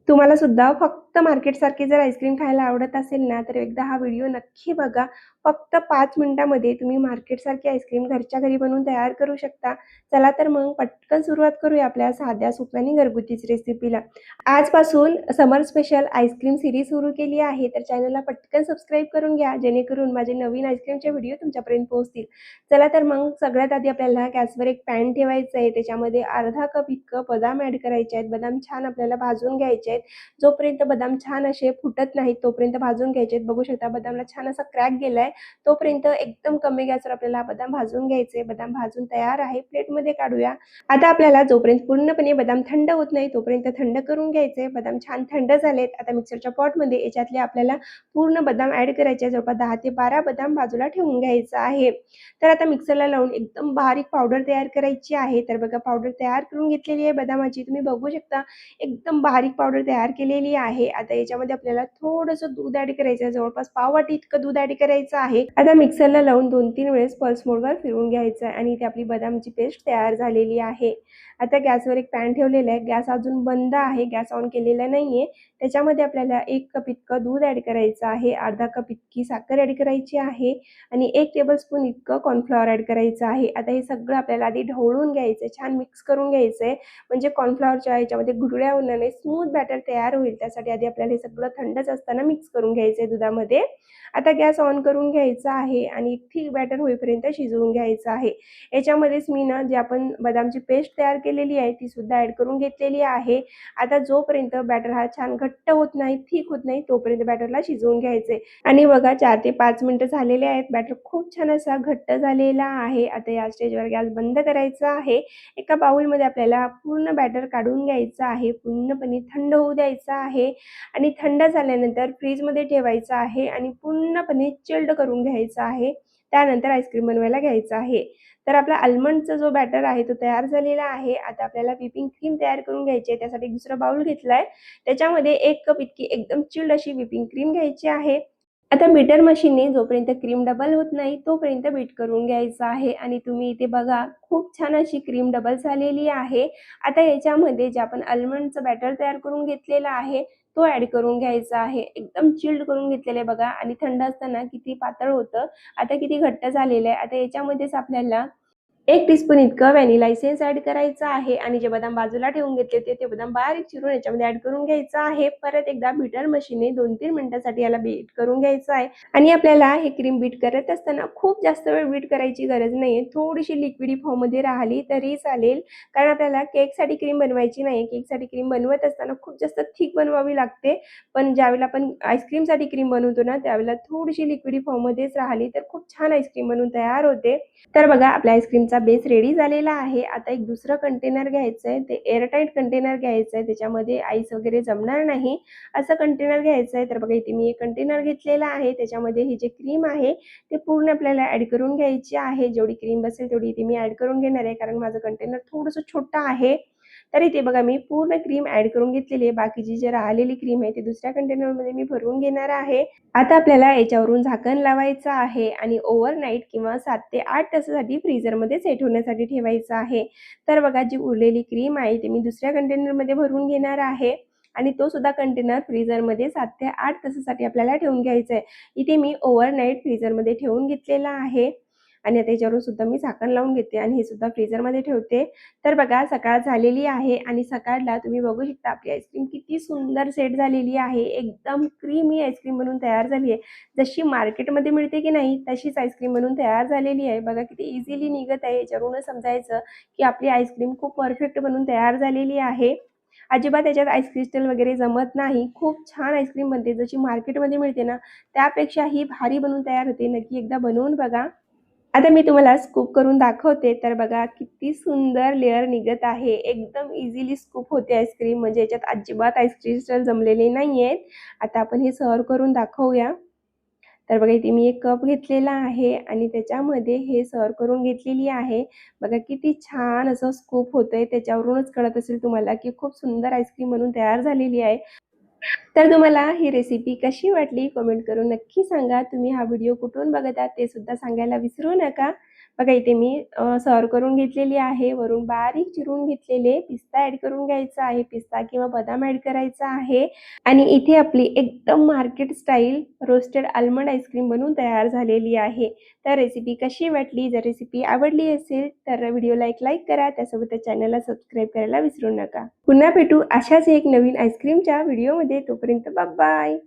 तुम्हाला सुद्धा फक्त मार्केटसारखी जर आईस्क्रीम खायला आवडत असेल ना, तर एकदा हा व्हिडिओ नक्की बघा. फक्त 5 मिनिटामध्ये तुम्ही मार्केटसारखी आईस्क्रीम घरच्या घरी बनवून तयार करू शकता. चला तर मग पटकन सुरुवात करूया आपल्या साध्या, सोप्या आणि घरगुतीच रेसिपीला. आजपासून समर स्पेशल आईस्क्रीम सीरीज सुरू केली आहे, तर चॅनलला पटकन सबस्क्राईब करून घ्या, जेणेकरून माझे नवीन आईस्क्रीमचे व्हिडिओ तुमच्यापर्यंत पोहोचतील. चला तर मग सगळ्यात आधी आपल्याला गॅसवर एक पॅन ठेवायचं आहे. त्याच्यामध्ये अर्धा कप इतकं बदाम ॲड करायचे आहेत. बदाम छान आपल्याला भाजून घ्यायचे आहेत. जोपर्यंत बदाम छान असे फुटत नाहीत तोपर्यंत भाजून घ्यायचे आहेत. बघू शकता बदामला छान असा क्रॅक गेलाय. तोपर्यंत एकदम कमी गॅसवर आपल्याला बदाम भाजून घ्यायचे. बदाम भाजून तयार आहे. प्लेटमध्ये काढूया. आता आपल्याला जोपर्यंत पूर्णपणे बदाम थंड होत नाही तोपर्यंत थंड करून घ्यायचे. बदाम छान थंड झालेत. आता मिक्सरच्या पॉटमध्ये याच्यातले आपल्याला पूर्ण बदाम ॲड करायचे. जवळपास 10 ते 12 बदाम बाजूला ठेवून घ्यायचं आहे. तर आता मिक्सरला लावून एकदम बारीक पावडर तयार करायची आहे. तर बघा पावडर तयार करून घेतलेली आहे बदामाची. तुम्ही बघू शकता एकदम बारीक पावडर तयार केलेली आहे. आता याच्यामध्ये आपल्याला थोडंसं दूध ॲड करायचं आहे. जवळपास पाव वाटी इतकं दूध ॲड करायचं आहे. आता मिक्सरला लावून 2-3 वेळेस पल्स मोडवर फिरवून घ्यायचं आहे आणि इथे आपली बदामची पेस्ट तयार झालेली आहे. आता गॅसवर एक पॅन ठेवलेला आहे. गॅस अजून बंद आहे. गॅस ऑन केलेला नाहीये. त्याच्यामध्ये आपल्याला 1 कप इतकं दूध ॲड करायचं आहे. अर्धा कप इतकी साखर ॲड करायची आहे आणि 1 टेबलस्पून इतकं कॉर्नफ्लॉवर ॲड करायचं आहे. आता हे सगळं आपल्याला आधी ढवळून घ्यायचं आहे. छान मिक्स करून घ्यायचं आहे. म्हणजे कॉर्नफ्लॉवरच्या ह्याच्यामध्ये गुठळ्या होणार नाही, स्मूथ बॅटर तयार होईल. त्यासाठी आधी आपल्याला हे सगळं थंडच असताना मिक्स करून घ्यायचं आहे दुधामध्ये. आता गॅस ऑन करून घ्यायचा आहे आणि थिक बॅटर होईपर्यंत शिजवून घ्यायचं आहे. याच्यामध्येच मी ना जे आपण बदामची पेस्ट तयार केलेली आहे ती सुद्धा ॲड करून घेतलेली आहे. आता जोपर्यंत बॅटर हा छान घट्ट होत नाही, थिक होत नाही तोपर्यंत बॅटरला शिजवून घ्यायचे आणि बघा 4 ते 5 मिनिटं झालेले आहेत. बॅटर खूप छान असा घट्ट झालेला आहे. आता या स्टेजवर गॅस बंद करायचा आहे. एका बाउलमध्ये आपल्याला पूर्ण बॅटर काढून घ्यायचं आहे. पूर्णपणे थंड होऊ द्यायचं आहे आणि थंड झाल्यानंतर फ्रीजमध्ये ठेवायचं आहे आणि पूर्णपणे चिल्ड करून घ्यायचं आहे. त्यानंतर आईस्क्रीम बनवायला घ्यायचं आहे. तर आपला आल्मंडचा जो बॅटर आहे तो तयार झालेला आहे. आता आपल्याला व्हिपिंग क्रीम तयार करून घ्यायची आहे. त्यासाठी दुसरा बाउल घेतलाय. त्याच्यामध्ये 1 कप इतकी एकदम चिल्ड अशी व्हिपिंग क्रीम घ्यायची आहे. आता बीटर मशीनने जोपर्यंत क्रीम डबल होत नाही तोपर्यंत बीट करून घ्यायचं आहे आणि तुम्ही इथे बघा खूप छान अशी क्रीम डबल झालेली आहे. आता याच्यामध्ये जे आपण आल्मंडचं बॅटर तयार करून घेतलेला आहे तो ॲड करून घ्यायचा आहे. एकदम चिल्ड करून घेतलेलं आहे बघा आणि थंड असताना किती पातळ होतं, आता किती घट्ट झालेलं आहे. आता याच्यामध्येच आपल्याला 1 टीस्पून इतकं व्हॅनिला एसेन्स ॲड करायचं आहे आणि जे बदाम बाजूला ठेवून घेतले होते ते बदाम बारीक चिरून याच्यामध्ये ॲड करून घ्यायचं आहे. परत एकदा बीटर मशीनने 2-3 मिनिटांसाठी याला बीट करून घ्यायचं आहे आणि आपल्याला हे क्रीम बीट करत असताना खूप जास्त वेळ बीट करायची गरज नाहीये. थोडीशी लिक्विडी फॉर्ममध्ये राहिली तरी चालेल, कारण आपल्याला केकसाठी क्रीम बनवायची नाही. केकसाठी क्रीम बनवत असताना खूप जास्त थिक बनवावी लागते, पण ज्यावेळेला आपण आईस्क्रीमसाठी क्रीम बनवतो ना त्यावेळेला थोडीशी लिक्विडी फॉर्ममध्येच राहिली तर खूप छान आईस्क्रीम बनवून तयार होते. तर बघा आपल्या आईस्क्रीमचा बेस रेडी झालेला आहे. आता एक दुसरं कंटेनर घ्यायचं आहे. ते एअरटाईट कंटेनर घ्यायचं आहे. त्याच्यामध्ये आईस वगैरे जमणार नाही असं कंटेनर घ्यायचं आहे. तर बघा इथे मी एक कंटेनर घेतलेला आहे. त्याच्यामध्ये ही जी क्रीम आहे ते पूर्ण आपल्याला ॲड करून घ्यायची आहे. जेवढी क्रीम बसेल तेवढी इथे मी ॲड करून घेणार आहे, कारण माझं कंटेनर थोडंसं छोटं आहे. तर इथे बघा मी पूर्ण क्रीम ॲड करून घेतलेली आहे. बाकीची जी राहिलेली क्रीम आहे ती दुसऱ्या कंटेनरमध्ये मी भरून घेणार आहे. आता आपल्याला याच्यावरून झाकण लावायचं आहे आणि ओव्हरनाईट किंवा 7 ते 8 तासासाठी फ्रीझरमध्ये सेट होण्यासाठी ठेवायचं आहे. तर बघा जी उरलेली क्रीम आहे ती मी दुसऱ्या कंटेनरमध्ये भरून घेणार आहे आणि तो सुद्धा कंटेनर फ्रीझरमध्ये 7 ते 8 तासासाठी आपल्याला ठेवून घ्यायचा आहे. इथे मी ओव्हरनाईट फ्रीझरमध्ये ठेवून घेतलेला आहे आणि आता याच्यावरून सुद्धा मी झाकण लावून घेते आणि हे सुद्धा फ्रीझरमध्ये ठेवते. तर बघा सकाळ झालेली आहे आणि सकाळला तुम्ही बघू शकता आपली आईस्क्रीम किती सुंदर सेट झालेली आहे. एकदम क्रीमी आईस्क्रीम बनून तयार झाली आहे. जशी मार्केटमध्ये मिळते की नाही तशीच आईस्क्रीम बनून तयार झालेली आहे. बघा किती इझिली निघत आहे. याच्यावरूनच समजायचं की आपली आईस्क्रीम खूप परफेक्ट बनून तयार झालेली आहे. अजिबात त्याच्यात आईस क्रिस्टल वगैरे जमत नाही. खूप छान आईस्क्रीम बनते. जशी मार्केटमध्ये मिळते ना त्यापेक्षा ही भारी बनून तयार होते. नक्की एकदा बनवून बघा. आता मी तुम्हाला स्कूप करून दाखवते. तर बघा किती सुंदर लेयर निघत आहे. एकदम इझिली स्कूप होते आईस्क्रीम, म्हणजे याच्यात अजिबात आईस क्रिस्टल जमलेले नाहीयेत. आता आपण हे सर्व्ह करून दाखवूया. तर बघा इथे मी एक कप घेतलेला आहे आणि त्याच्यामध्ये हे सर्व्ह करून घेतलेली आहे. बघा किती छान असं स्कूप होतंय. त्याच्यावरूनच कळत असेल तुम्हाला की खूप सुंदर आईस्क्रीम बनून तयार झालेली आहे. तर तुम्हाला ही रेसिपी कशी वाटली कमेंट करून नक्की सांगा. तुम्ही हा व्हिडिओ कुठून बघत आहात ते सुद्धा सांगायला विसरू नका. बघा इथे मी सर्व्ह करून घेतलेली आहे. वरून बारीक चिरून घेतलेले पिस्ता ॲड करून घ्यायचा आहे. पिस्ता किंवा बदाम ॲड करायचा आहे आणि इथे आपली एकदम market style roasted almond ice cream बनवून तयार झालेली आहे. तर रेसिपी कशी वाटली? जर रेसिपी आवडली असेल तर व्हिडिओला एक लाईक करा. त्यासोबतच चॅनलला सबस्क्राईब करायला विसरू नका. पुन्हा भेटू अशाच एक नवीन आईस्क्रीमच्या व्हिडिओमध्ये. तोपर्यंत बाय.